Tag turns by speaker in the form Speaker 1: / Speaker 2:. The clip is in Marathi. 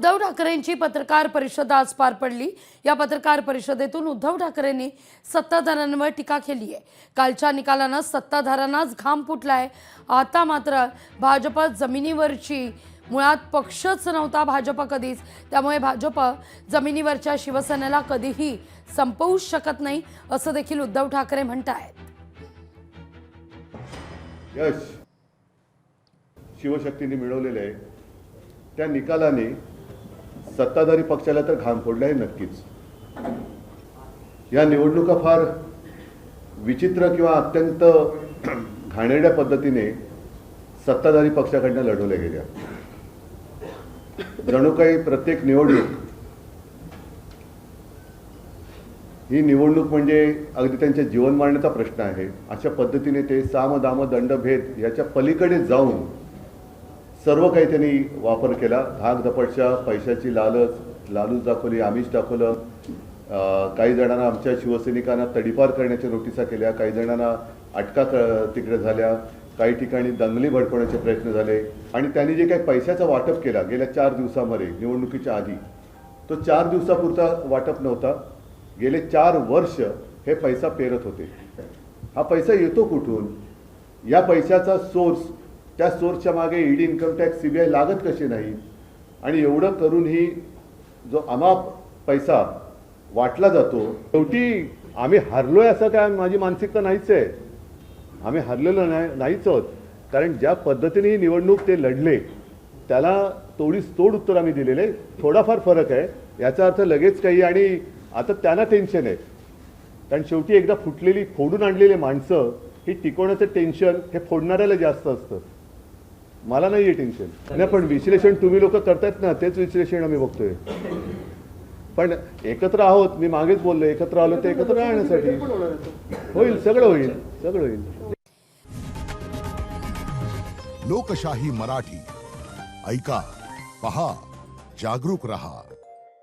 Speaker 1: उद्धव ठाकरेंची पत्रकार परिषद आज पार पडली। या पत्रकार परिषदेतून उद्धव ठाकरेंनी सत्ताधाऱ्यांवर टीका केली आहे। कालच्या निकालानं सत्ताधाऱ्यांनाच घाम फुटलाय। आता मात्र भाजप जमिनीवरची मुळात पक्षच नव्हता भाजप कधीच, त्यामुळे भाजप जमिनीवरच्या शिवसेनेला कधीही संपवू शकत नाही असं देखील उद्धव ठाकरे म्हणतायत।
Speaker 2: यश शिवशक्तीने मिळवलेले आहे, त्या निकालाने सत्ताधारी पक्षाला तर घाम फोडला आहे नक्कीच। या निवडणुका फार विचित्र किंवा अत्यंत घाणेरड्या पद्धतीने सत्ताधारी पक्षाकडून लढवल्या गेल्या। जणू काही प्रत्येक निवडणूक ही निवडणूक म्हणजे अगदी त्यांच्या जीवन मारण्याचा प्रश्न आहे। अशा पद्धतीने ते साम दाम दंडभेद याच्या पलीकडे जाऊन सर्व काही त्यांनी वापर केला। धाक धपटशा, पैशाची लालूच दाखवली, आमिष दाखवलं। काही जणांना आमच्या शिवसैनिकांना तडीपार करण्याच्या नोटिसा केल्या, काही जणांना अटका तिकडे झाल्या, काही ठिकाणी दंगली भडकवण्याचे प्रयत्न झाले। आणि त्यांनी जे काही पैशाचा वाटप केला गेल्या 4 दिवसांमध्ये निवडणुकीच्या आधी, तो 4 दिवसापुरता वाटप नव्हता, गेले 4 वर्ष हे पैसा पेरत होते। हा पैसा येतो कुठून? या पैशाचा सोर्स, त्या सोर्सच्या मागे ईडी, इन्कम टॅक्स, सीबीआय लागत कसे नाही? आणि एवढं करूनही जो अमाप पैसा वाटला जातो, शेवटी आम्ही हरलोय असं काय माझी मानसिकता नाहीच आहे। आम्ही हरलेलो नाहीच आहोत, कारण ज्या पद्धतीने ही निवडणूक ते लढले त्याला तोड उत्तर आम्ही दिलेले। थोडाफार फरक आहे, याचा अर्थ लगेच काही, आणि आता त्यांना टेन्शन आहे, कारण शेवटी एकदा फुटलेली, फोडून आणलेली माणसं ही टिकवण्याचं टेन्शन हे फोडणाऱ्याला जास्त असतं। मला नाही आहे टेन्शन नाही, पण विश्लेषण तुम्ही लोक करतायत ना, तेच विश्लेषण आम्ही बघतोय। पण एकत्र आहोत, मी मागेच बोललो, एकत्र आलो ते एकत्र राहण्यासाठी होईल, सगळं होईल, सगळं होईल।
Speaker 3: लोकशाही मराठी ऐका, पहा, जागरूक रहा।